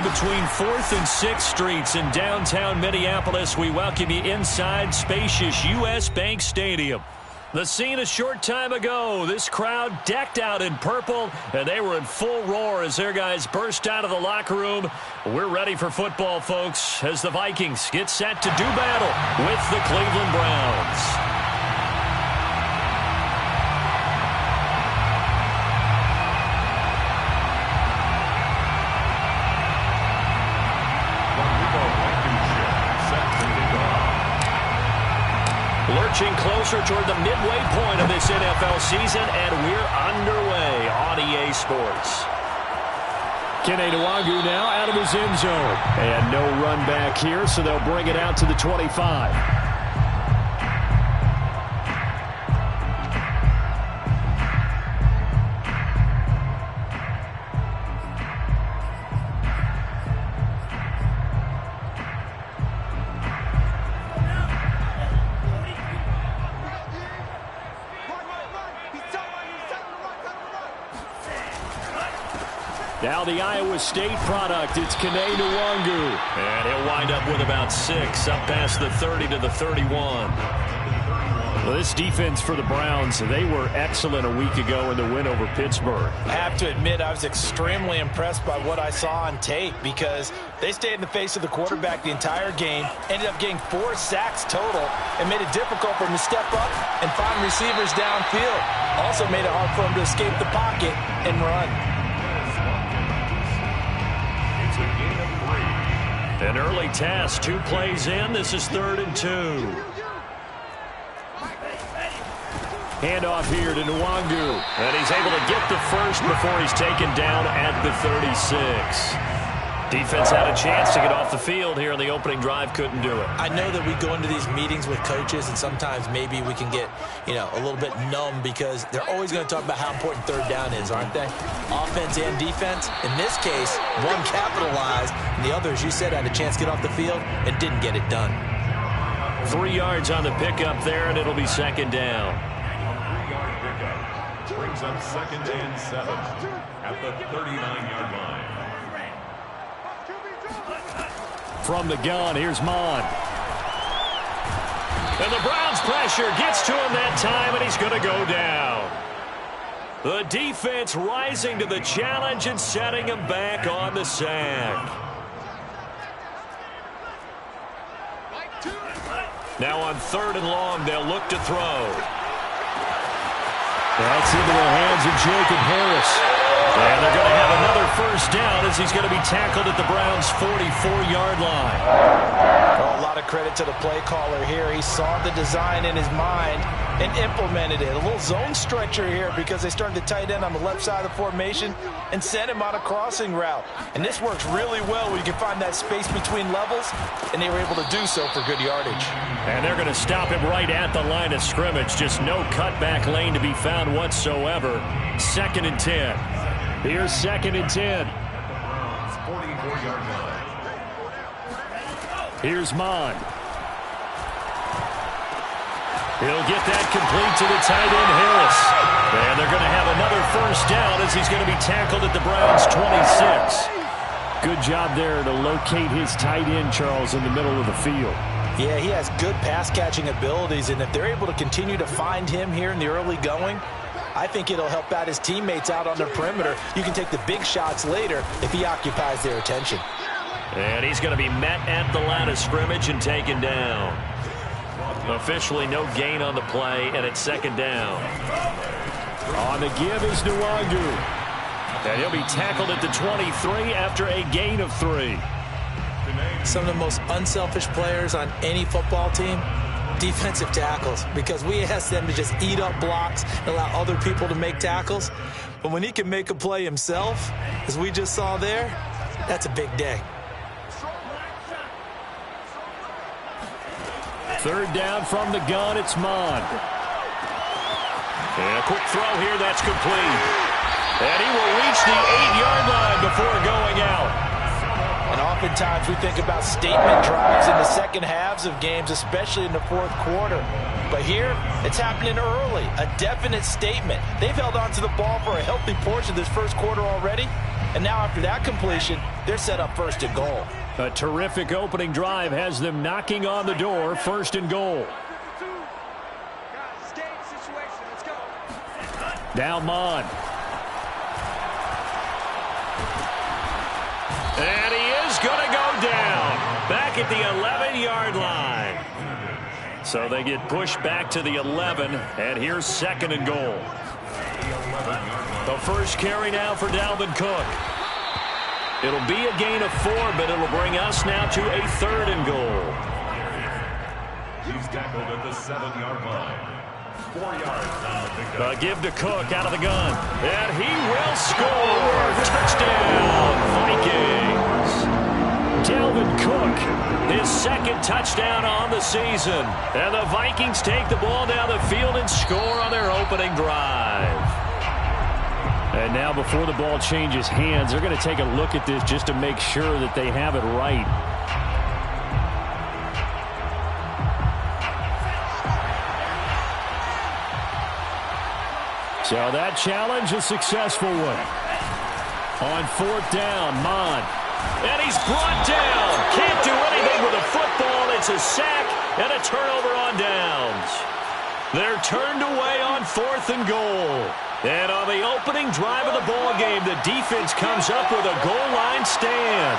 Live between 4th and 6th Streets in downtown Minneapolis, we welcome you inside spacious U.S. Bank Stadium. The scene a short time ago, this crowd decked out in purple, and they were in full roar as their guys burst out of the locker room. We're ready for football, folks, as the Vikings get set to do battle with the Cleveland Browns. Lurching closer toward the midway point of this NFL season, and we're underway on EA Sports. Dawgpound now out of his end zone. And no run back here, so they'll bring it out to the 25. Now the Iowa State product, it's Dawgpound. And he'll wind up with about 6, up past the 30 to the 31. Well, this defense for the Browns, they were excellent a week ago in the win over Pittsburgh. I have to admit, I was extremely impressed by what I saw on tape because they stayed in the face of the quarterback the entire game, ended up getting 4 sacks total, and made it difficult for him to step up and find receivers downfield. Also made it hard for him to escape the pocket and run. An early test, 2 plays in. This is 3rd and 2. Handoff here to Dawgpound. And he's able to get the first before he's taken down at the 36. Defense had a chance to get off the field here in the opening drive, couldn't do it. I know that we go into these meetings with coaches, and sometimes maybe we can get, a little bit numb because they're always going to talk about how important 3rd down is, aren't they? Offense and defense. In this case, one capitalized, and the other, as you said, had a chance to get off the field and didn't get it done. 3 yards on the pickup there, and it'll be 2nd down. 3-yard pickup brings up 2nd and 7 at the 39-yard line. From the gun, here's Mon. And the Browns pressure gets to him that time, and he's going to go down. The defense rising to the challenge and setting him back on the sack. Now on 3rd and long, they'll look to throw. That's into the hands of Jacob Harris. And they're going to have another 1st down as he's going to be tackled at the Browns' 44-yard line. Well, a lot of credit to the play caller here. He saw the design in his mind and implemented it. A little zone stretcher here because they started the tight end on the left side of the formation and sent him on a crossing route. And this works really well when you can find that space between levels, and they were able to do so for good yardage. And they're going to stop him right at the line of scrimmage. Just no cutback lane to be found whatsoever. 2nd and 10. Here's 2nd and 10. 44-yard line. Here's Mon. He'll get that complete to the tight end, Harris. And they're going to have another 1st down as he's going to be tackled at the Browns' 26. Good job there to locate his tight end, Charles, in the middle of the field. Yeah, he has good pass-catching abilities, and if they're able to continue to find him here in the early going, I think it'll help out his teammates out on the perimeter. You can take the big shots later if he occupies their attention. And he's going to be met at the line of scrimmage and taken down. Officially no gain on the play, and it's 2nd down. On the give is Dawgpound. And he'll be tackled at the 23 after a gain of 3. Some of the most unselfish players on any football team, defensive tackles, because we ask them to just eat up blocks and allow other people to make tackles. But when he can make a play himself, as we just saw there, that's a big day. 3rd down from the gun, it's Mon. And a quick throw here, that's complete. And he will reach the 8-yard line before going out. An Oftentimes we think about statement drives in the second halves of games, especially in the fourth quarter. But here, it's happening early, a definite statement. They've held on to the ball for a healthy portion of this first quarter already, and now after that completion, they're set up first and goal. A terrific opening drive has them knocking on the door, first and goal. Now Mon. And he is going to go down. Back at the 11-yard line. So they get pushed back to the 11, and here's second and goal. The first carry now for Dalvin Cook. It'll be a gain of 4, but it'll bring us now to a third and goal. He's tackled at the 7-yard line. 4 yards. A give to Cook out of the gun. And he will score. Touchdown, Vikings. Dalvin Cook, his second touchdown on the season. And the Vikings take the ball down the field and score on their opening drive. And now before the ball changes hands, they're going to take a look at this just to make sure that they have it right. So that challenge, a successful one. On fourth down, Mon. And he's brought down. Can't do anything with a football. It's a sack and a turnover on downs. They're turned away on fourth and goal. And on the opening drive of the ball game, the defense comes up with a goal line stand.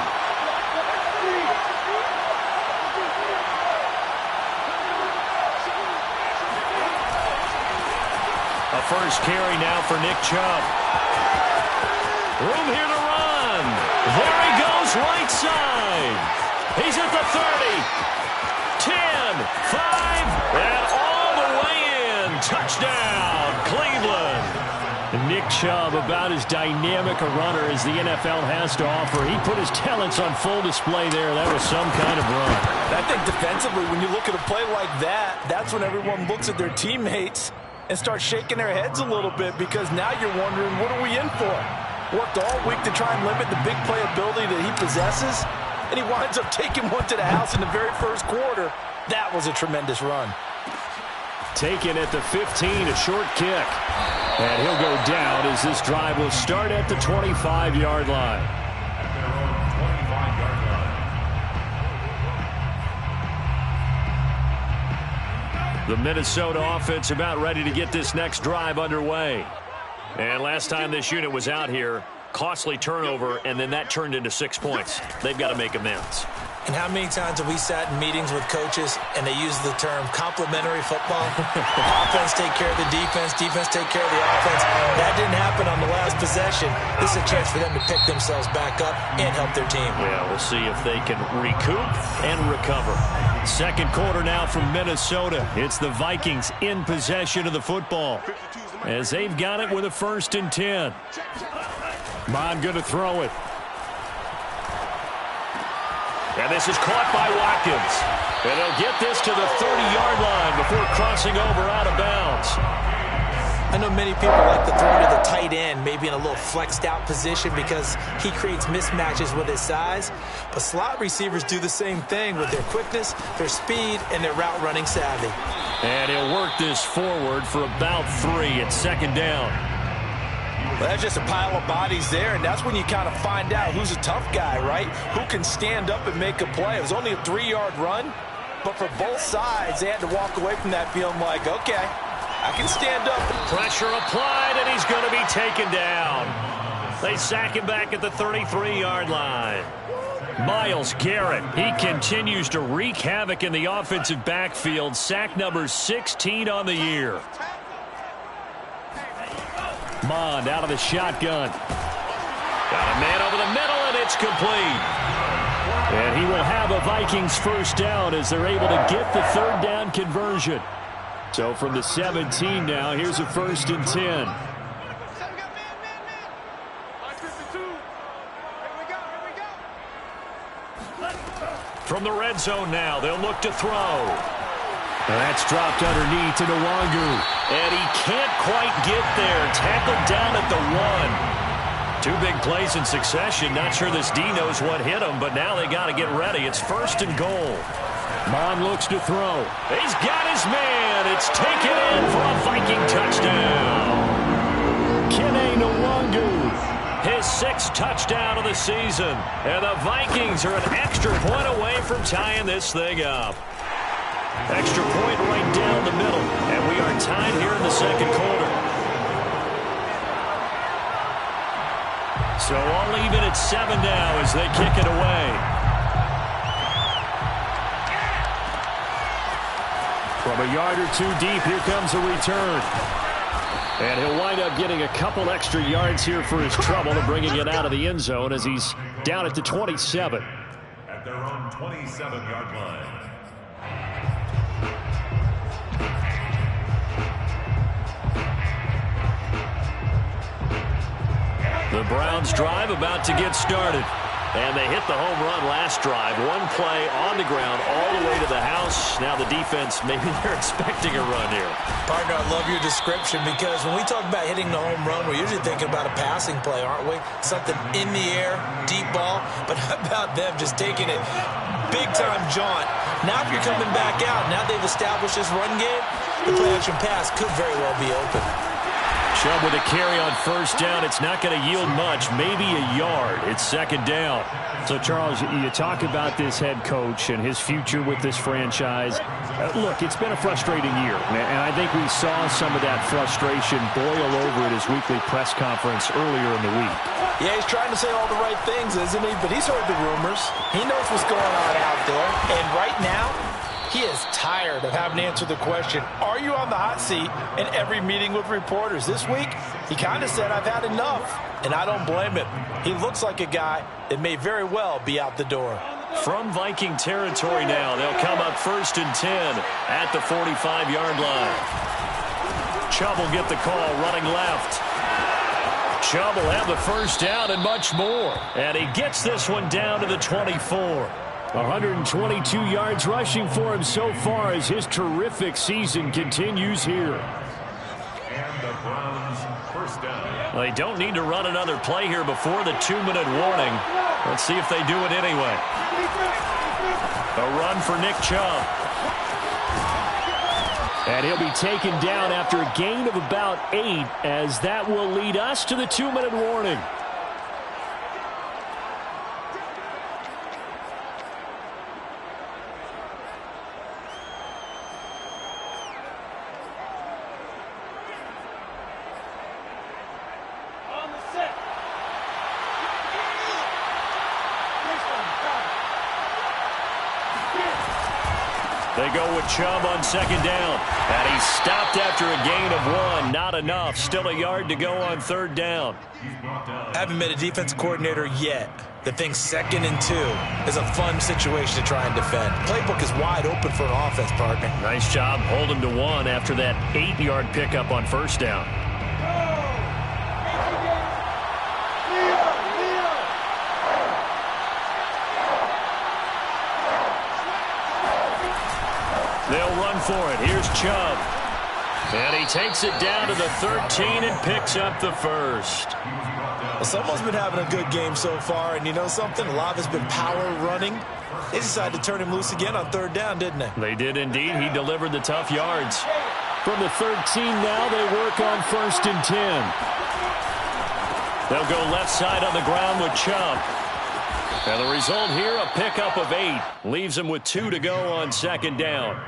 A first carry now for Nick Chubb. Room here to run. There he goes, right side. He's at the 30, 10, 5, and all the way in. Touchdown, Cleveland. Nick Chubb, about as dynamic a runner as the NFL has to offer. He put his talents on full display there. That was some kind of run. I think defensively, when you look at a play like that, that's when everyone looks at their teammates and start shaking their heads a little bit, because now you're wondering, what are we in for? Worked all week to try and limit the big play ability that he possesses, and he winds up taking one to the house in the very first quarter. That was a tremendous run. Taken at the 15, a short kick. And he'll go down as this drive will start at the 25-yard line. The Minnesota offense about ready to get this next drive underway. And last time this unit was out here, costly turnover, and then that turned into 6 points. They've got to make amends. And how many times have we sat in meetings with coaches and they use the term complementary football? Offense take care of the defense, defense take care of the offense. That didn't happen on the last possession. This is a chance for them to pick themselves back up and help their team. Yeah, we'll see if they can recoup and recover. Second quarter now from Minnesota. It's the Vikings in possession of the football as they've got it with a 1st and 10. Mon going to throw it. And this is caught by Watkins. And he'll get this to the 30-yard line before crossing over out of bounds. I know many people like to throw to the tight end, maybe in a little flexed out position because he creates mismatches with his size. But slot receivers do the same thing with their quickness, their speed, and their route running savvy. And he'll work this forward for about 3 at second down. Well, that's just a pile of bodies there, and that's when you kind of find out who's a tough guy, right? Who can stand up and make a play. It was only a 3-yard run, but for both sides, they had to walk away from that feeling like, okay, I can stand up. Pressure applied, and he's going to be taken down. They sack him back at the 33-yard line. Myles Garrett, he continues to wreak havoc in the offensive backfield. Sack number 16 on the year. Mond out of the shotgun. Got a man over the middle, and it's complete. And he will have a Vikings first down as they're able to get the third down conversion. So from the 17 now, here's a 1st and 10. From the red zone now, they'll look to throw. That's dropped underneath to Nwangu. And he can't quite get there. Tackled down at the 1. Two big plays in succession. Not sure this D knows what hit him, but now they got to get ready. It's 1st and goal. Mon looks to throw. He's got his man. It's taken in for a Viking touchdown. Kene Nwangu. His 6th touchdown of the season. And the Vikings are an extra point away from tying this thing up. Extra point right down the middle. And we are tied here in the second quarter. So all even at 7 now as they kick it away. From a yard or two deep, here comes a return. And he'll wind up getting a couple extra yards here for his trouble and bringing it out of the end zone as he's down at the 27. At their own 27-yard line. The Browns drive about to get started. And they hit the home run last drive. One play on the ground all the way to the house. Now the defense, maybe they're expecting a run here. Partner, I love your description because when we talk about hitting the home run, we're usually thinking about a passing play, aren't we? Something in the air, deep ball. But how about them just taking it big-time jaunt? Now if you're coming back out, now they've established this run game, the play-action pass could very well be open. Chubb with a carry on 1st down. It's not going to yield much, maybe a yard. It's 2nd down. So, Charles, you talk about this head coach and his future with this franchise. Look, it's been a frustrating year, and I think we saw some of that frustration boil over at his weekly press conference earlier in the week. Yeah, he's trying to say all the right things, isn't he? But he's heard the rumors. He knows what's going on out there. And right now, he is tired of having to answer the question, are you on the hot seat in every meeting with reporters? This week, he kind of said, I've had enough, and I don't blame him. He looks like a guy that may very well be out the door. From Viking territory now, they'll come up 1st and 10 at the 45-yard line. Chubb will get the call running left. Chubb will have the 1st down and much more. And he gets this one down to the 24. 122 yards rushing for him so far as his terrific season continues here. And the Browns 1st down. They don't need to run another play here before the 2-minute warning. Let's see if they do it anyway. A run for Nick Chubb. And he'll be taken down after a gain of about 8, as that will lead us to the 2-minute warning. They go with Chubb on 2nd down. And he's stopped after a gain of 1. Not enough. Still a yard to go on 3rd down. Haven't met a defensive coordinator yet that thinks 2nd and 2 is a fun situation to try and defend. Playbook is wide open for an offense, partner. Nice job holding to 1 after that 8-yard pickup on 1st down. They'll run for it. Here's Chubb. And he takes it down to the 13 and picks up the 1st. Well, someone's been having a good game so far, and you know something? A lot has been power running. They decided to turn him loose again on 3rd down, didn't they? They did indeed. He delivered the tough yards. From the 13 now, they work on 1st and 10. They'll go left side on the ground with Chubb. And the result here, a pickup of 8. Leaves him with 2 to go on 2nd down.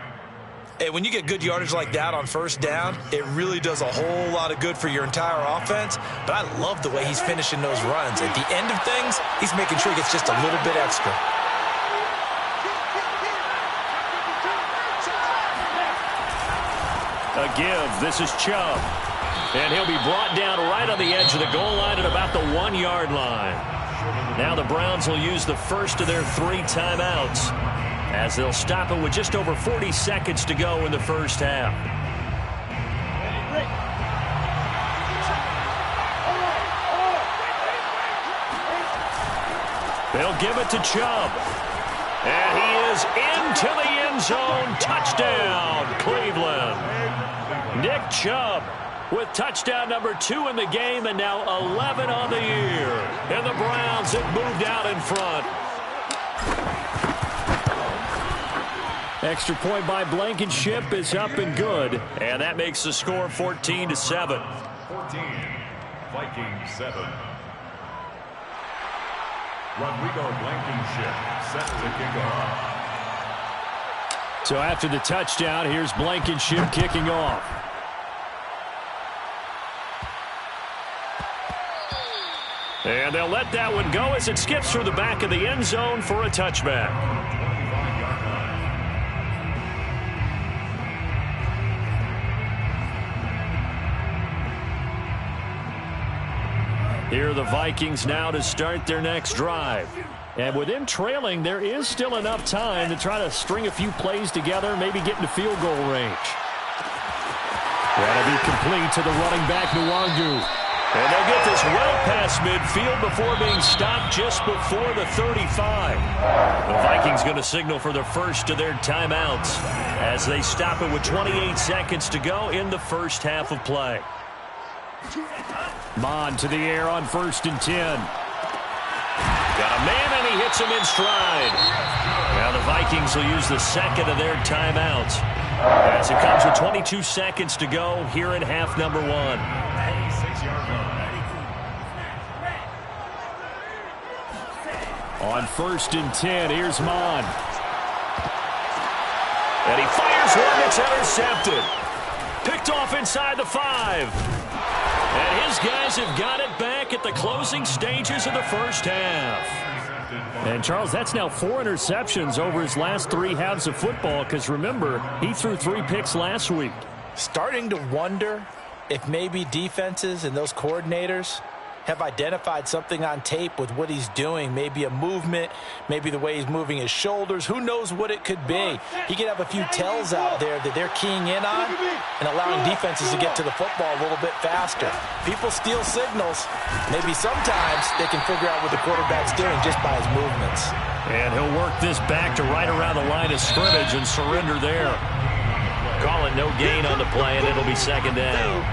Hey, when you get good yardage like that on 1st down, it really does a whole lot of good for your entire offense. But I love the way he's finishing those runs. At the end of things, he's making sure he gets just a little bit extra. A give. This is Chubb. And he'll be brought down right on the edge of the goal line at about the 1-yard line. Now the Browns will use the first of their 3 timeouts, as they'll stop it with just over 40 seconds to go in the first half. They'll give it to Chubb. And he is into the end zone. Touchdown, Cleveland. Nick Chubb with touchdown number 2 in the game and now 11 on the year. And the Browns have moved out in front. Extra point by Blankenship is up and good. And that makes the score 14-7. 14, Vikings 7. Rodrigo Blankenship set to kick off. So after the touchdown, here's Blankenship kicking off. And they'll let that one go as it skips through the back of the end zone for a touchback. Here are the Vikings now to start their next drive. And with them trailing, there is still enough time to try to string a few plays together, maybe get into field goal range. That'll be complete to the running back, Nwangu. And they'll get this well past midfield before being stopped just before the 35. The Vikings going to signal for the first of their timeouts as they stop it with 28 seconds to go in the first half of play. Mon to the air on 1st and 10. Got a man, and he hits him in stride. Now the Vikings will use the second of their timeouts as it comes with 22 seconds to go here in half number 1. 6-yard line. On 1st and 10, here's Mon. And he fires one that's intercepted. Picked off inside the 5. And his guys have got it back at the closing stages of the first half. And, Charles, that's now 4 interceptions over his last 3 halves of football because, remember, he threw 3 picks last week. Starting to wonder if maybe defenses and those coordinators have identified something on tape with what he's doing. Maybe a movement, maybe the way he's moving his shoulders. Who knows what it could be? He could have a few tells out there that they're keying in on and allowing defenses to get to the football a little bit faster. People steal signals. Maybe sometimes they can figure out what the quarterback's doing just by his movements. And he'll work this back to right around the line of scrimmage and surrender there. Call it no gain on the play, and it'll be second down.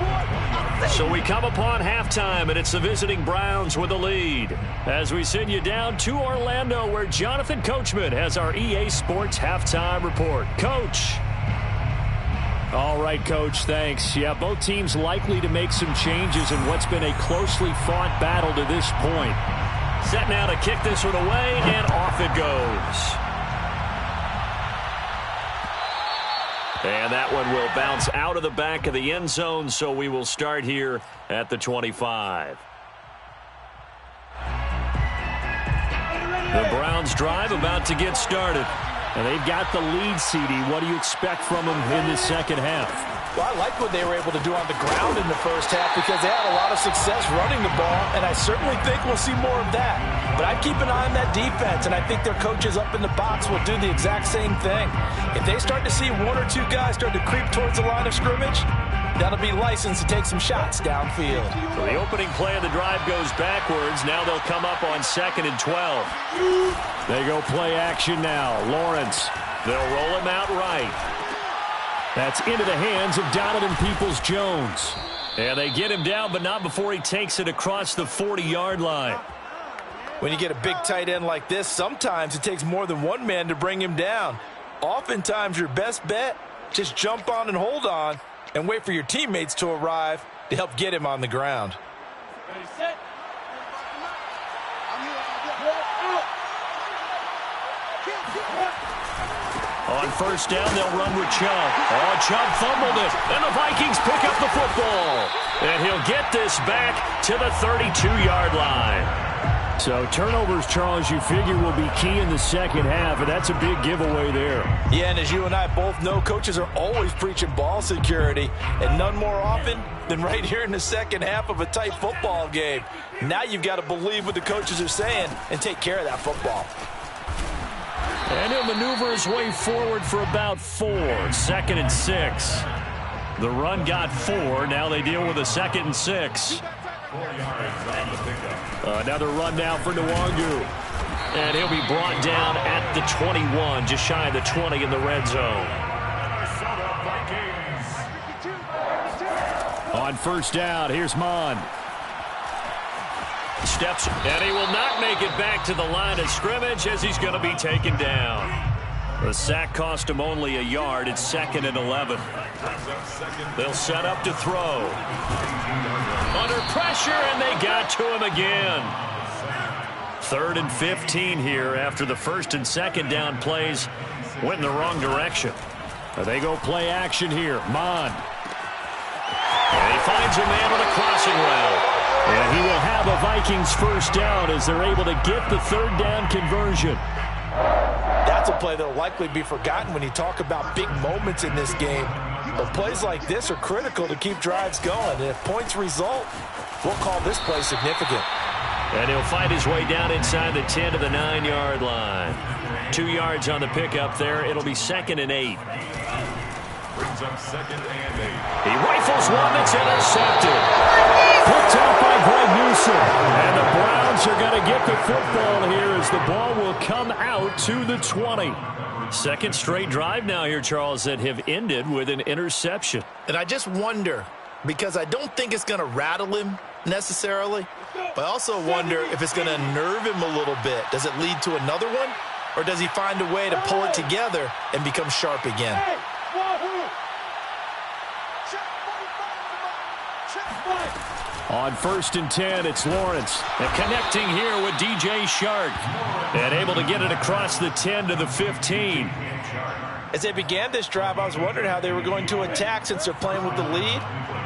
So we come upon halftime, and it's the visiting Browns with the lead. As we send you down to Orlando, where Jonathan Coachman has our EA Sports halftime report. Coach. All right, Coach, thanks. Yeah, both teams likely to make some changes in what's been a closely fought battle to this point. Set now to kick this one away, and off it goes. And that one will bounce out of the back of the end zone, so we will start here at the 25. The Browns drive about to get started. And they've got the lead, CD. What do you expect from them in the second half? Well, I like what they were able to do on the ground in the first half because they had a lot of success running the ball, and I certainly think we'll see more of that. But I'd keep an eye on that defense, and I think their coaches up in the box will do the exact same thing. If they start to see 1 or 2 guys start to creep towards the line of scrimmage, that'll be licensed to take some shots downfield. So the opening play of the drive goes backwards. Now they'll come up on 2nd and 12. They go play action now. Lawrence. They'll roll him out right. That's into the hands of Donovan Peoples-Jones. And they get him down, but not before he takes it across the 40-yard line. When you get a big tight end like this, sometimes it takes more than one man to bring him down. Oftentimes, your best bet, just jump on and hold on and wait for your teammates to arrive to help get him on the ground. Ready, set. On first down, they'll run with Chubb. Oh, Chubb fumbled it, and the Vikings pick up the football. And he'll get this back to the 32-yard line. So turnovers, Charles, you figure will be key in the second half, and that's a big giveaway there. Yeah, and as you and I both know, coaches are always preaching ball security, and none more often than right here in the second half of a tight football game. Now you've got to believe what the coaches are saying and take care of that football. And he'll maneuver his way forward for about 4. 2nd and 6. The run got 4. Now they deal with a 2nd and 6. 4 yards on the pickup. Another run down for Nwangu. And he'll be brought down at the 21, just shy of the 20 in the red zone. Minnesota Vikings. On On first down, here's Mon. Steps, and he will not make it back to the line of scrimmage as he's going to be taken down. The sack cost him only a yard. It's 2nd and 11. They'll set up to throw. Under pressure, and they got to him again. 3rd and 15 here after the 1st and 2nd down plays went in the wrong direction. They go play action here. Mon. And he finds a man on a crossing route. And he will have a Vikings first down as they're able to get the 3rd down conversion. That's a play that will likely be forgotten when you talk about big moments in this game. But plays like this are critical to keep drives going. And if points result, we'll call this play significant. And he'll fight his way down inside the 10 to the 9-yard line. 2 yards on the pickup there. It'll be 2nd and 8. Brings up 2nd and 8. He rifles one that's intercepted. Picked up by Greg Newsom. And the Browns are going to get the football here as the ball will come out to the 20. Second straight drive now here, Charles, that have ended with an interception. And I just wonder, because I don't think it's going to rattle him necessarily, but I also wonder if it's going to nerve him a little bit. Does it lead to another one? Or does he find a way to pull it together and become sharp again? On 1st and 10, it's Lawrence. And connecting here with DJ Shark. And able to get it across the 10 to the 15. As they began this drive, I was wondering how they were going to attack since they're playing with the lead.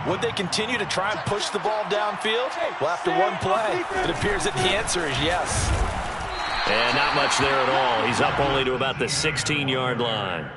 Would they continue to try and push the ball downfield? Well, after one play, it appears that the answer is yes. And not much there at all. He's up only to about the 16-yard line.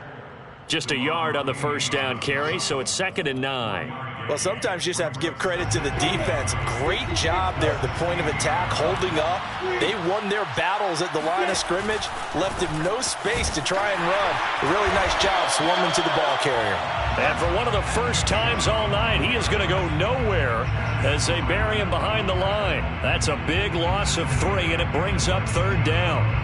Just a yard on the first down carry, so it's 2nd and 9. Well, sometimes you just have to give credit to the defense. Great job there at the point of attack, holding up. They won their battles at the line of scrimmage, left him no space to try and run. A really nice job swarming to the ball carrier. And for one of the first times all night, he is going to go nowhere as they bury him behind the line. That's a big loss of 3, and it brings up 3rd down.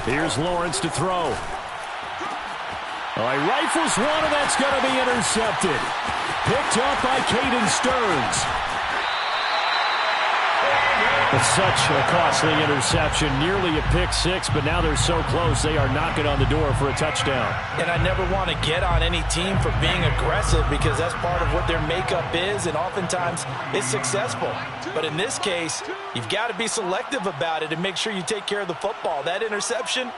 Here's Lawrence to throw. He rifles one, and that's going to be intercepted. Picked up by Caden Stearns. It's such a costly interception, nearly a pick 6, but now they're so close they are knocking on the door for a touchdown. And I never want to get on any team for being aggressive because that's part of what their makeup is, and oftentimes it's successful. But in this case, you've got to be selective about it and make sure you take care of the football. That interception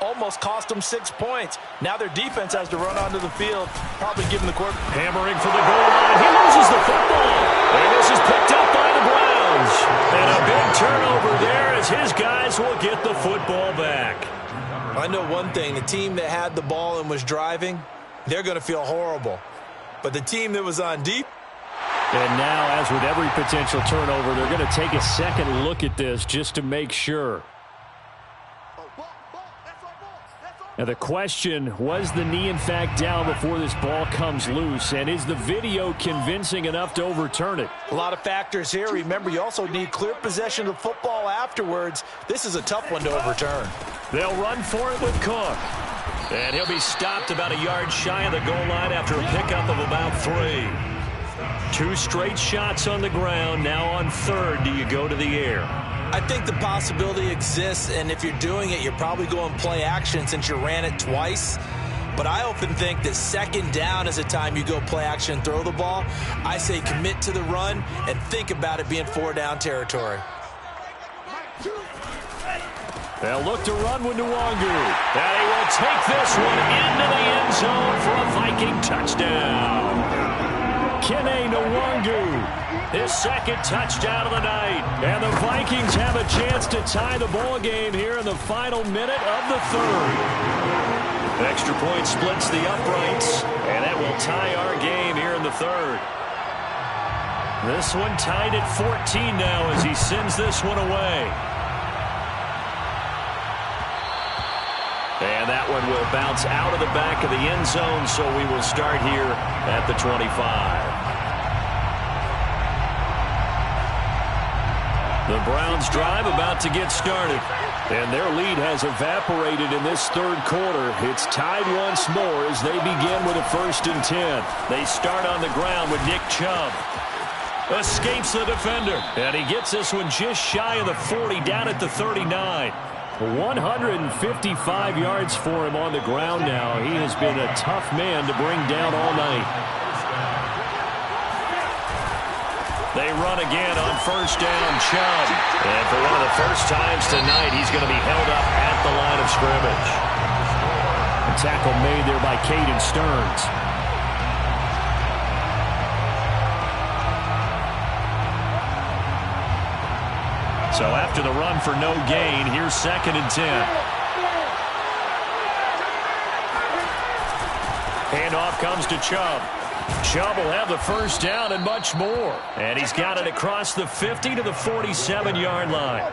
almost cost them 6 points. Now their defense has to run onto the field, probably giving the court. Hammering for the goal line. He loses the football. And this is picked up by the Browns. And a big turnover there as his guys will get the football back. I know one thing. The team that had the ball and was driving, they're going to feel horrible. But the team that was on deep. And now, as with every potential turnover, they're going to take a second look at this just to make sure. Now the question, was the knee in fact down before this ball comes loose? And is the video convincing enough to overturn it? A lot of factors here. Remember, you also need clear possession of the football afterwards. This is a tough one to overturn. They'll run for it with Cook. And he'll be stopped about a yard shy of the goal line after a pickup of about 3. 2 straight shots on the ground. Now on 3rd, do you go to the air? I think the possibility exists, and if you're doing it, you're probably going play action since you ran it twice. But I often think that 2nd down is a time you go play action and throw the ball. I say commit to the run and think about it being 4-down territory. They'll look to run with Nwangu. And he will take this one into the end zone for a Viking touchdown. Kene Nwangu. His 2nd touchdown of the night. And the Vikings have a chance to tie the ball game here in the final minute of the 3rd. Extra point splits the uprights, and that will tie our game here in the 3rd. This one tied at 14 now as he sends this one away. And that one will bounce out of the back of the end zone, so we will start here at the 25. The Browns drive about to get started. And their lead has evaporated in this third quarter. It's tied once more as they begin with a 1st and 10. They start on the ground with Nick Chubb. Escapes the defender. And he gets this one just shy of the 40, down at the 39. 155 yards for him on the ground now. He has been a tough man to bring down all night. They run again on 1st down, Chubb. And for one of the first times tonight, he's going to be held up at the line of scrimmage. A tackle made there by Caden Stearns. So after the run for no gain, here's 2nd and 10. Handoff comes to Chubb. Chubb will have the 1st down and much more. And he's got it across the 50 to the 47-yard line.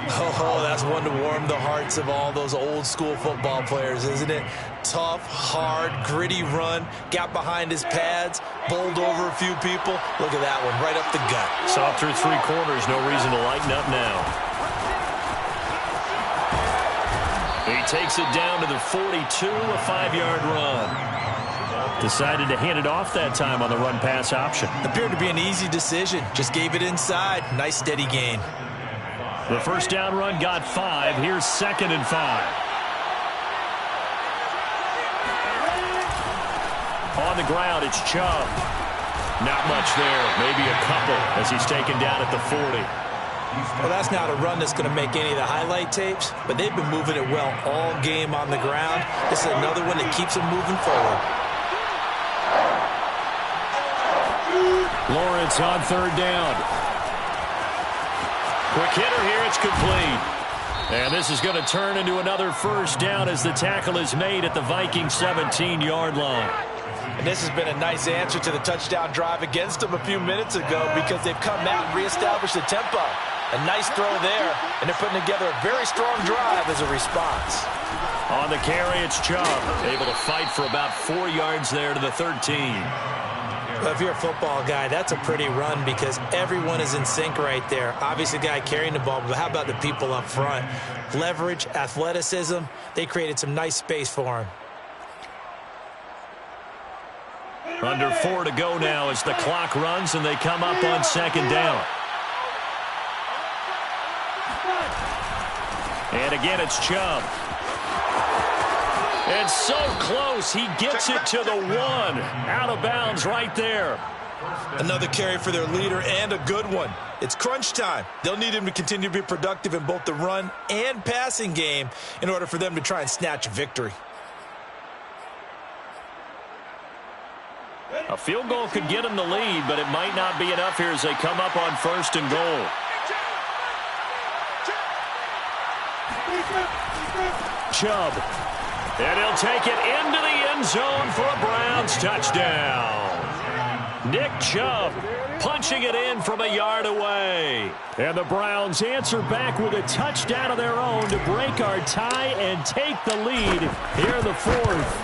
Oh, that's one to warm the hearts of all those old-school football players, isn't it? Tough, hard, gritty run. Got behind his pads, bowled over a few people. Look at that one, right up the gut. Saw through 3 quarters, no reason to lighten up now. He takes it down to the 42, a 5-yard run. Decided to hand it off that time on the run-pass option. Appeared to be an easy decision. Just gave it inside. Nice, steady gain. The 1st down run got 5. Here's 2nd and 5. On the ground, it's Chubb. Not much there. Maybe a couple as he's taken down at the 40. Well, that's not a run that's going to make any of the highlight tapes, but they've been moving it well all game on the ground. This is another one that keeps them moving forward. Lawrence on 3rd down. Quick hitter here, it's complete. And this is going to turn into another 1st down as the tackle is made at the Vikings 17-yard line. And this has been a nice answer to the touchdown drive against them a few minutes ago because they've come out and reestablished the tempo. A nice throw there, and they're putting together a very strong drive as a response. On the carry, it's Chubb, able to fight for about 4 yards there to the 13. Well, if you're a football guy, that's a pretty run because everyone is in sync right there. Obviously, the guy carrying the ball, but how about the people up front? Leverage, athleticism, they created some nice space for him. Under 4 to go now as the clock runs and they come up on 2nd down. And again, it's Chubb. And so close, he gets it to the 1. Out of bounds right there. Another carry for their leader and a good one. It's crunch time. They'll need him to continue to be productive in both the run and passing game in order for them to try and snatch a victory. A field goal could get them the lead, but it might not be enough here as they come up on 1st and goal. Chubb. And he'll take it into the end zone for a Browns touchdown. Nick Chubb punching it in from a yard away. And the Browns answer back with a touchdown of their own to break our tie and take the lead here in the 4th.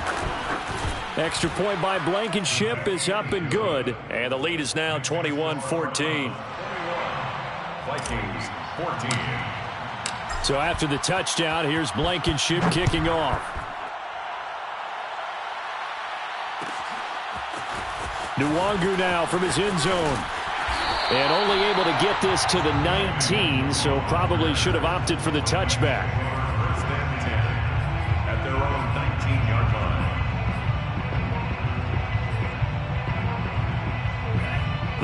Extra point by Blankenship is up and good. And the lead is now 21-14. Vikings 14. So after the touchdown, here's Blankenship kicking off. Nwangu now from his end zone. And only able to get this to the 19, so probably should have opted for the touchback. 1st and 10 at their own 19-yard line.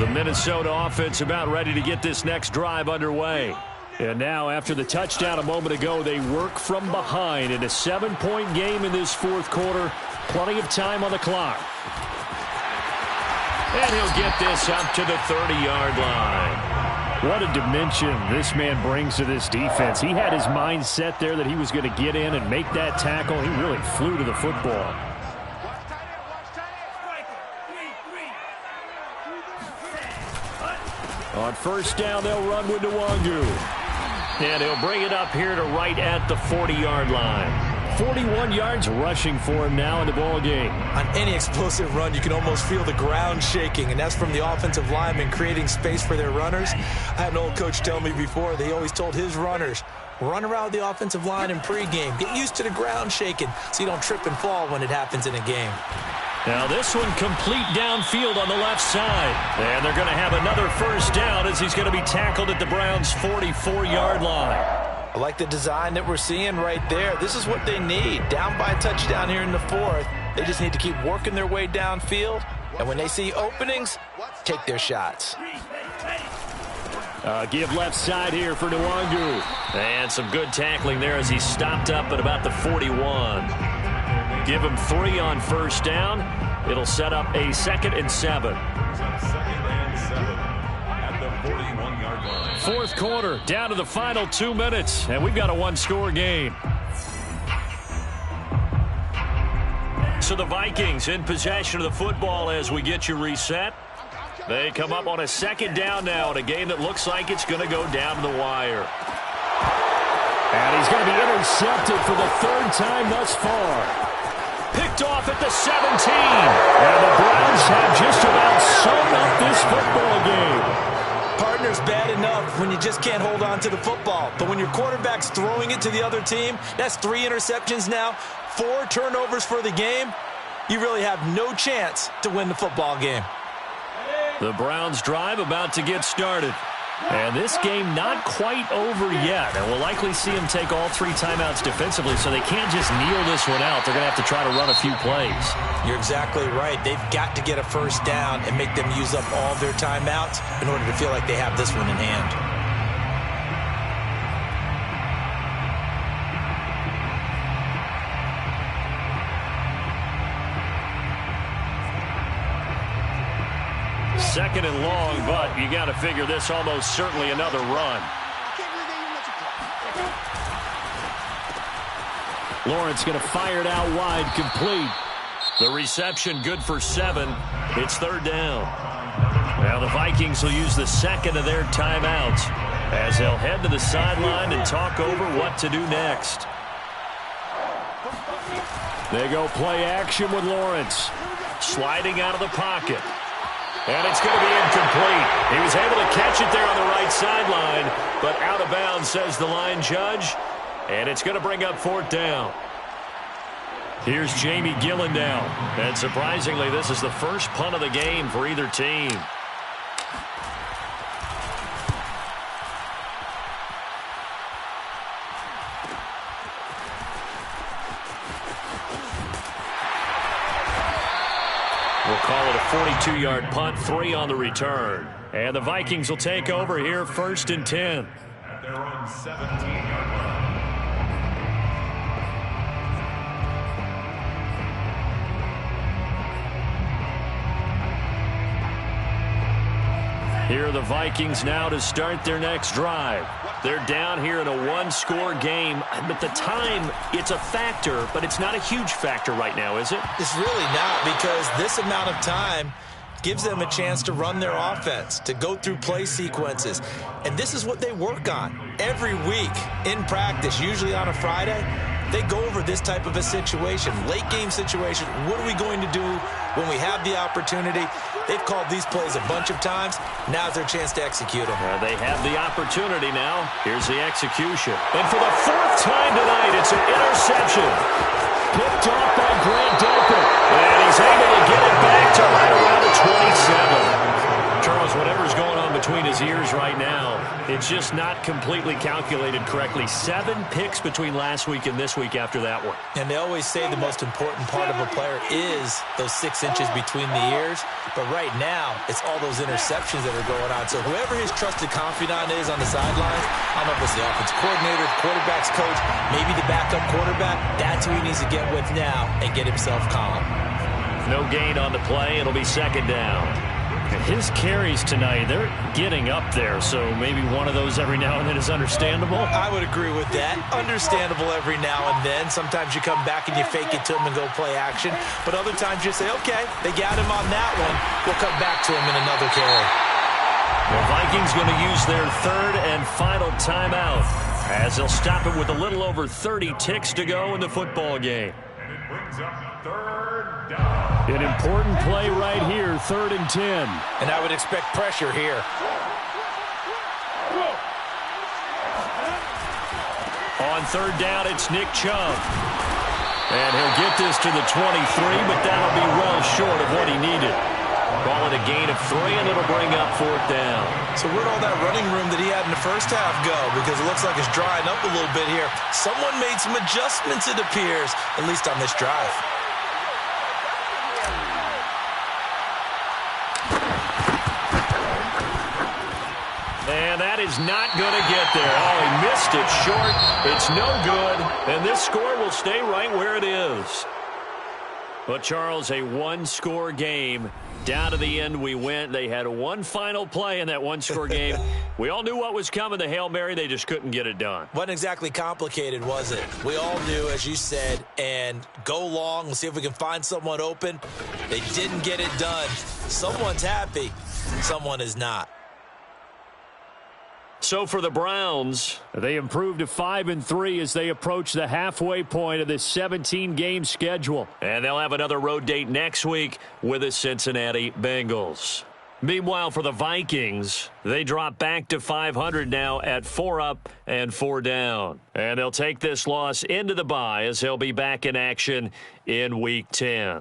The Minnesota offense about ready to get this next drive underway. And now after the touchdown a moment ago, they work from behind in a 7-point game in this 4th quarter. Plenty of time on the clock. And he'll get this up to the 30-yard line. What a dimension this man brings to this defense. He had his mind set there that he was going to get in and make that tackle. He really flew to the football. On 1st down, they'll run with Nwangu. And he'll bring it up here to right at the 40-yard line. 41 yards rushing for him now in the ball game. On any explosive run, you can almost feel the ground shaking, and that's from the offensive linemen creating space for their runners. I had an old coach tell me before, they always told his runners, run around the offensive line in pregame. Get used to the ground shaking so you don't trip and fall when it happens in a game. Now this one complete downfield on the left side. And they're going to have another first down as he's going to be tackled at the Browns' 44-yard line. I like the design that we're seeing right there. This is what they need. Down by a touchdown here in the fourth. They just need to keep working their way downfield. And when they see openings, take their shots. Give left side here for Nwangu. And some good tackling there as he stopped up at about the 41. Give him 3 on first down. It'll set up a 2nd and 7. At the 41-yard line. Fourth quarter, down to the final 2 minutes, and we've got a one-score game. So the Vikings in possession of the football as we get you reset. They come up on a 2nd down now in a game that looks like it's going to go down to the wire. And he's going to be intercepted for the 3rd time thus far. Picked off at the 17. And the Browns have just about sewn up this football game. Partner's bad enough when you just can't hold on to the football. But when your quarterback's throwing it to the other team, that's 3 interceptions now, 4 turnovers for the game. You really have no chance to win the football game. The Browns drive about to get started. And this game not quite over yet. And we'll likely see them take all 3 timeouts defensively, so they can't just kneel this one out. They're going to have to try to run a few plays. You're exactly right. They've got to get a first down and make them use up all their timeouts in order to feel like they have this one in hand. Second and long, but you got to figure this almost certainly another run. Lawrence going to fire it out wide, complete. The reception good for 7. It's 3rd down. Now the Vikings will use the 2nd of their timeouts as they'll head to the sideline and talk over what to do next. They go play action with Lawrence. Sliding out of the pocket. And it's going to be incomplete. He was able to catch it there on the right sideline, but out of bounds, says the line judge. And it's going to bring up 4th down. Here's Jamie Gillen now. And surprisingly, this is the first punt of the game for either team. We'll call it a 42-yard punt, 3 on the return. And the Vikings will take over here, 1st and 10. At their own 17-yard line. Here are the Vikings now to start their next drive. They're down here in a 1-score game, but the time, it's a factor, but it's not a huge factor right now, is it? It's really not, because this amount of time gives them a chance to run their offense, to go through play sequences. And this is what they work on every week in practice, usually on a Friday. They go over this type of a situation, late game situation. What are we going to do when we have the opportunity? They've called these plays a bunch of times. Now's their chance to execute them. They have the opportunity now. Here's the execution. And for the 4th time tonight, it's an interception. Picked off by Grant Delpit. And he's able to get it back to right around the 27. Charles, whatever's going on between his ears right now, it's just not completely calculated correctly. 7 picks between last week and this week after that one. And they always say the most important part of a player is those 6 inches between the ears. But right now, it's all those interceptions that are going on. So whoever his trusted confidant is on the sidelines, I don't know if it's the offensive coordinator, the quarterback's coach, maybe the backup quarterback, that's who he needs to get with now and get himself calm. No gain on the play. It'll be 2nd down. His carries tonight, they're getting up there, so maybe one of those every now and then is understandable. I would agree with that. Understandable every now and then. Sometimes you come back and you fake it to him and go play action. But other times you say, okay, they got him on that one. We'll come back to him in another carry. The Vikings going to use their 3rd and final timeout. As they'll stop it with a little over 30 ticks to go in the football game. And it brings up third down. An important play right here, 3rd and 10. And I would expect pressure here. On 3rd down, it's Nick Chubb. And he'll get this to the 23, but that'll be well short of what he needed. Call it a gain of 3, and it'll bring up 4th down. So where'd all that running room that he had in the first half go? Because it looks like it's drying up a little bit here. Someone made some adjustments, it appears, at least on this drive. And that is not going to get there. Oh, he missed it short. It's no good. And this score will stay right where it is. But, Charles, a one-score game. Down to the end we went. They had one final play in that one-score game. We all knew what was coming. The Hail Mary, they just couldn't get it done. Wasn't exactly complicated, was it? We all knew, as you said, and go long. We'll see if we can find someone open. They didn't get it done. Someone's happy. Someone is not. So for the Browns, they improved to 5-3 as they approach the halfway point of this 17-game schedule. And they'll have another road date next week with the Cincinnati Bengals. Meanwhile, for the Vikings, they drop back to 500 now at 4 up and 4 down. And they'll take this loss into the bye as they'll be back in action in Week 10.